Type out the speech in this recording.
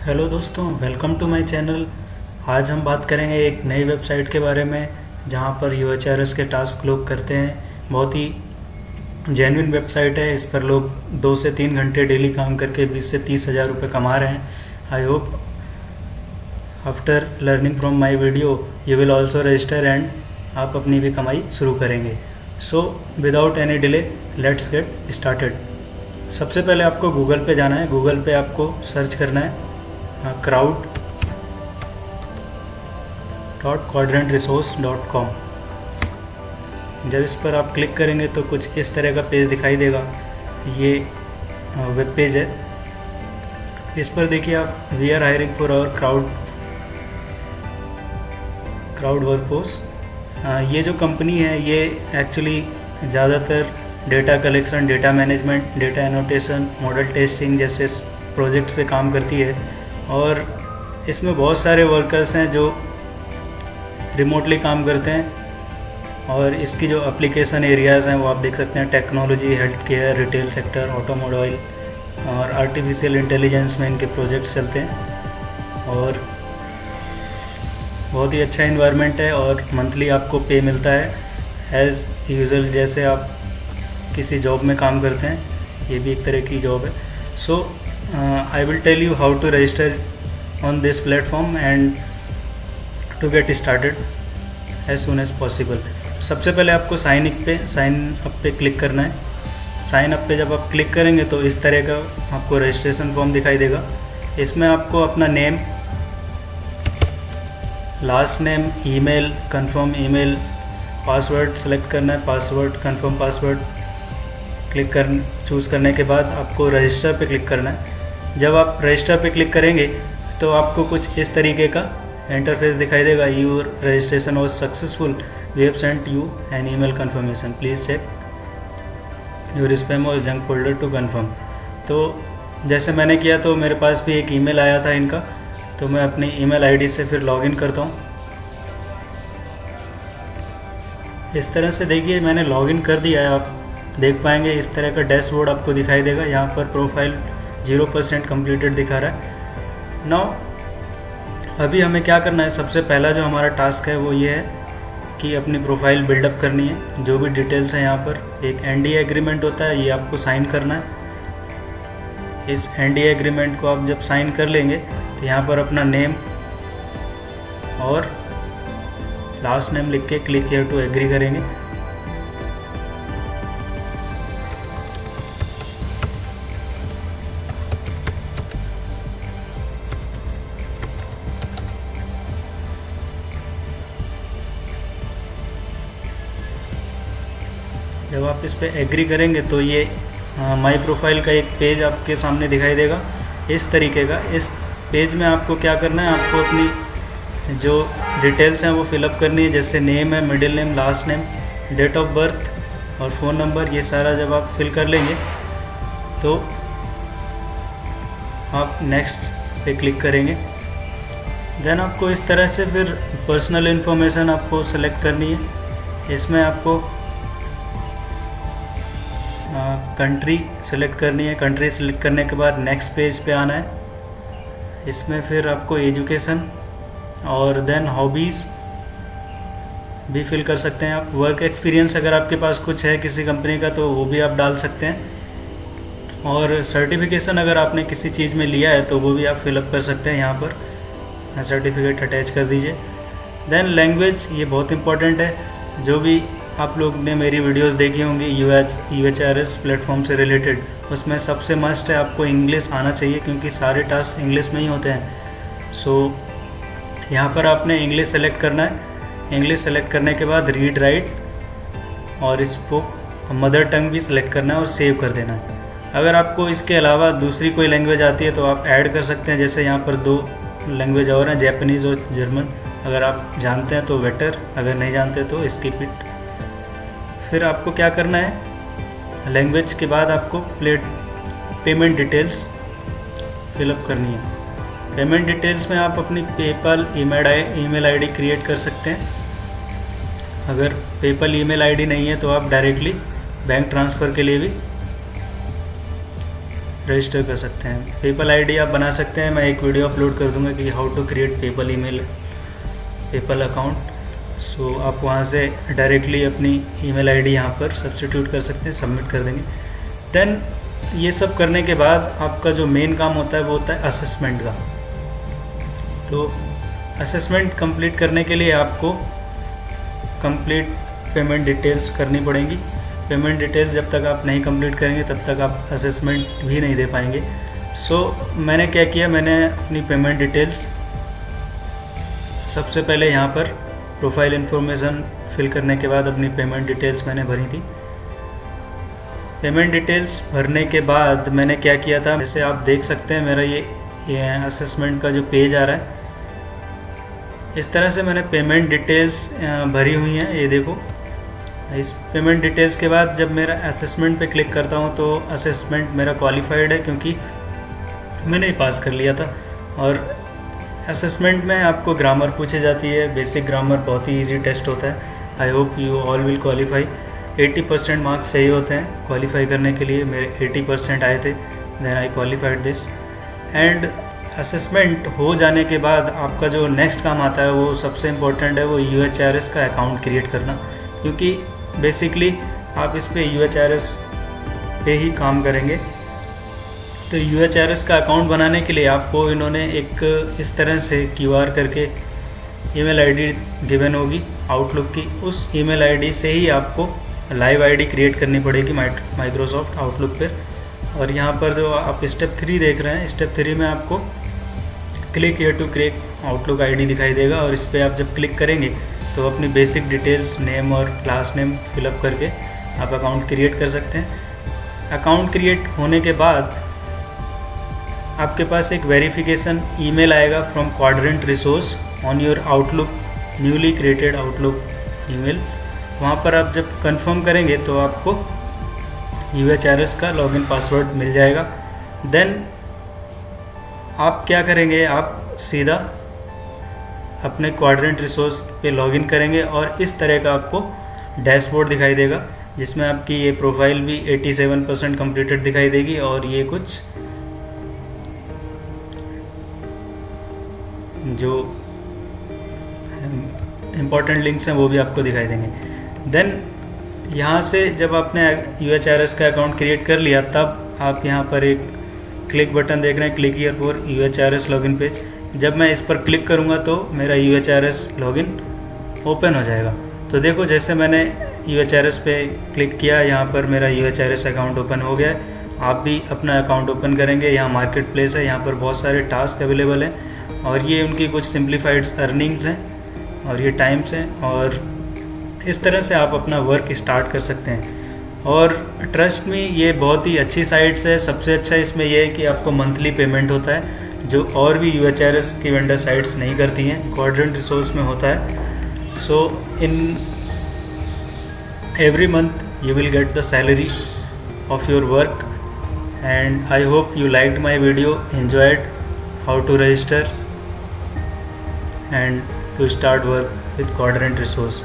Hello दोस्तों, welcome to my channel. आज हम बात करेंगे एक नई वेबसाइट के बारे में जहां पर यूएचआरएस के टास्क लोग करते हैं। बहुत ही जेन्युइन वेबसाइट है। इस पर लोग 2 से 3 घंटे डेली काम करके 20 से 30 हज़ार रुपये कमा रहे हैं। I hope after learning from my video you will also register and आप अपनी भी कमाई शुरू करेंगे। So without any delay let's get started. सबसे पहले आपको गूगल पे जाना है। गूगल पे आपको सर्च करना है crowd.quadrantresource.com। जब इस पर आप क्लिक करेंगे तो कुछ इस तरह का पेज दिखाई देगा। ये वेब पेज है। इस पर देखिए आप, we are hiring for our crowd workforce. ये जो कंपनी है ये एक्चुअली ज़्यादातर data collection, data management, data annotation, model testing जैसे प्रोजेक्ट्स पे काम करती है। और इसमें बहुत सारे वर्कर्स हैं जो रिमोटली काम करते हैं। और इसकी जो एप्लीकेशन एरियाज़ हैं वो आप देख सकते हैं, technology, health care, retail sector, automobile और आर्टिफिशियल इंटेलिजेंस में इनके प्रोजेक्ट्स चलते हैं। और बहुत ही अच्छा इन्वायरमेंट है और मंथली आपको पे मिलता है एज़ यूजुअल, जैसे आप किसी जॉब में काम करते हैं। ये भी एक तरह की जॉब है। सो I will tell you how to register on this platform and to get started as soon as possible। सबसे पहले आपको साइन अप पे क्लिक करना है। साइन अप पे जब आप क्लिक करेंगे तो इस तरह का आपको रजिस्ट्रेशन फॉर्म दिखाई देगा। इसमें आपको अपना name, last name, email, confirm email, password select करना है। पासवर्ड, कंफर्म पासवर्ड चूज़ करने के बाद आपको रजिस्टर पे क्लिक करना है। जब आप रजिस्टर पे क्लिक करेंगे तो आपको कुछ इस तरीके का इंटरफेस दिखाई देगा। Your registration was successful, we have sent you an email confirmation, please check your spam और जंक फोल्डर टू कन्फर्म। तो जैसे मैंने किया तो मेरे पास भी एक ईमेल आया था इनका, तो मैं अपनी ईमेल आईडी से फिर लॉगिन करता हूँ। इस तरह से देखिए मैंने लॉगिन कर दिया है। आप देख पाएंगे इस तरह का डैशबोर्ड आपको दिखाई देगा। यहाँ पर प्रोफाइल 0% कंप्लीटेड दिखा रहा है। नाउ अभी हमें क्या करना है, सबसे पहला जो हमारा टास्क है वो ये है कि अपनी प्रोफाइल बिल्डअप करनी है। जो भी डिटेल्स हैं यहाँ पर, एक एनडीए एग्रीमेंट होता है, ये आपको साइन करना है। इस एनडीए एग्रीमेंट को आप जब साइन कर लेंगे तो यहाँ पर अपना नेम और लास्ट नेम लिख के क्लिक हियर टू एग्री करेंगे। जब आप इस पर एग्री करेंगे तो ये माई प्रोफाइल का एक पेज आपके सामने दिखाई देगा इस तरीके का। इस पेज में आपको क्या करना है, आपको अपनी जो डिटेल्स हैं वो फिलअप करनी है। जैसे नेम है, middle name, last name, date of birth और फ़ोन नंबर। ये सारा जब आप फिल कर लेंगे तो आप नेक्स्ट पे क्लिक करेंगे। देन आपको इस तरह से फिर पर्सनल इन्फॉर्मेशन आपको सेलेक्ट करनी है। इसमें आपको कंट्री सेलेक्ट करनी है। कंट्री सेलेक्ट करने के बाद नेक्स्ट पेज पे आना है। इसमें फिर आपको एजुकेशन और देन हॉबीज़ भी फिल कर सकते हैं आप। वर्क एक्सपीरियंस अगर आपके पास कुछ है किसी कंपनी का तो वो भी आप डाल सकते हैं। और सर्टिफिकेशन अगर आपने किसी चीज़ में लिया है तो वो भी आप फिलअप कर सकते हैं। यहाँ पर सर्टिफिकेट अटैच कर दीजिए। देन लैंग्वेज, ये बहुत इंपॉर्टेंट है। जो भी आप लोग ने मेरी वीडियोस देखी होंगी यूएचआरएस प्लेटफॉर्म से रिलेटेड, उसमें सबसे मस्ट है आपको इंग्लिश आना चाहिए, क्योंकि सारे टास्क इंग्लिश में ही होते हैं। सो यहाँ पर आपने इंग्लिश सेलेक्ट करना है। इंग्लिश सेलेक्ट करने के बाद रीड, राइट और स्पोक मदर टंग भी सिलेक्ट करना है और सेव कर देना है। अगर आपको इसके अलावा दूसरी कोई लैंग्वेज आती है तो आप ऐड कर सकते हैं। जैसे यहाँ पर 2 लैंग्वेज और हैं, जापानीज़ और जर्मन। अगर आप जानते हैं तो बेटर, अगर नहीं जानते तो स्किप इट। फिर आपको क्या करना है, लैंग्वेज के बाद आपको पेमेंट डिटेल्स फिलअप करनी है। पेमेंट डिटेल्स में आप अपनी पेपल ईमेल आईडी क्रिएट कर सकते हैं। अगर पेपल ईमेल आईडी नहीं है तो आप डायरेक्टली बैंक ट्रांसफ़र के लिए भी रजिस्टर कर सकते हैं। पेपल आईडी आप बना सकते हैं, मैं एक वीडियो अपलोड कर दूंगा कि how to create PayPal email PayPal account. So आप वहाँ से डायरेक्टली अपनी ईमेल आईडी यहाँ पर सब्स्टिट्यूट कर सकते हैं, सबमिट कर देंगे। देन ये सब करने के बाद आपका जो मेन काम होता है वो होता है असेसमेंट का। तो असेसमेंट कंप्लीट करने के लिए आपको कंप्लीट पेमेंट डिटेल्स करनी पड़ेंगी। पेमेंट डिटेल्स जब तक आप नहीं कंप्लीट करेंगे तब तक आप असेसमेंट भी नहीं दे पाएंगे। सो मैंने क्या किया, मैंने अपनी पेमेंट डिटेल्स सबसे पहले यहाँ पर प्रोफाइल इन्फॉर्मेशन फिल करने के बाद अपनी पेमेंट डिटेल्स मैंने भरी थी। पेमेंट डिटेल्स भरने के बाद मैंने क्या किया था, जैसे आप देख सकते हैं मेरा ये असेसमेंट का जो पेज आ रहा है, इस तरह से मैंने पेमेंट डिटेल्स भरी हुई हैं। ये देखो, इस पेमेंट डिटेल्स के बाद जब मेरा असेसमेंट पे क्लिक करता हूँ तो असेसमेंट मेरा क्वालिफाइड है क्योंकि मैंने ही पास कर लिया था। और असेसमेंट में आपको ग्रामर पूछी जाती है, बेसिक ग्रामर, बहुत ही इजी टेस्ट होता है। I hope you all will qualify. 80% marks चाहिए होते हैं क्वालिफाई करने के लिए, मेरे 80% आए थे, then I qualified this. And assessment हो जाने के बाद आपका जो नेक्स्ट काम आता है वो सबसे इम्पोर्टेंट है, वो UHRS का अकाउंट क्रिएट करना, क्योंकि बेसिकली आप इस पे UHRS पे ही काम करेंगे। तो UHRS का अकाउंट बनाने के लिए आपको इन्होंने एक इस तरह से QR करके ईमेल आईडी गिवन होगी आउटलुक की, उस ईमेल आईडी से ही आपको लाइव आईडी क्रिएट करनी पड़ेगी माइक्रोसॉफ्ट आउटलुक पर। और यहाँ पर जो आप स्टेप 3 देख रहे हैं, स्टेप 3 में आपको click here to create Outlook ID दिखाई देगा, और इस पर आप जब क्लिक करेंगे तो अपनी बेसिक डिटेल्स, नेम और क्लास नेम फिलअप करके आप अकाउंट क्रिएट कर सकते हैं। अकाउंट क्रिएट होने के बाद आपके पास एक वेरिफिकेशन ईमेल आएगा from quadrant resource on your outlook newly created outlook email. वहाँ पर आप जब कंफर्म करेंगे तो आपको UHRS का लॉगिन पासवर्ड मिल जाएगा। देन आप क्या करेंगे, आप सीधा अपने क्वाड्रेंट रिसोर्स पे लॉगिन करेंगे और इस तरह का आपको डैशबोर्ड दिखाई देगा, जिसमें आपकी ये प्रोफाइल भी 87% कंप्लीटेड दिखाई देगी, और ये कुछ जो इम्पोर्टेंट लिंक्स हैं वो भी आपको दिखाई देंगे। देन यहाँ से जब आपने UHRS का अकाउंट क्रिएट कर लिया, तब आप यहाँ पर एक क्लिक बटन देख रहे हैं, click here for UHRS login page. जब मैं इस पर क्लिक करूँगा तो मेरा UHRS लॉगिन ओपन हो जाएगा। तो देखो, जैसे मैंने UHRS पे क्लिक किया, यहाँ पर मेरा UHRS अकाउंट ओपन हो गया है। आप भी अपना अकाउंट ओपन करेंगे, यहाँ मार्केट प्लेस है, यहाँ पर बहुत सारे टास्क अवेलेबल हैं, और ये उनकी कुछ सिंप्लीफाइड अर्निंग्स हैं, और ये टाइम्स हैं, और इस तरह से आप अपना वर्क स्टार्ट कर सकते हैं। और ट्रस्ट में ये बहुत ही अच्छी साइट्स है। सबसे अच्छा इसमें यह है कि आपको मंथली पेमेंट होता है, जो और भी UHRS की वेंडर साइट्स नहीं करती हैं, क्वाड्रेंट रिसोर्स में होता है। So in every month you will get the salary of your work, and I hope you liked my video, enjoyed how to register and to start work with Quadrant Resource.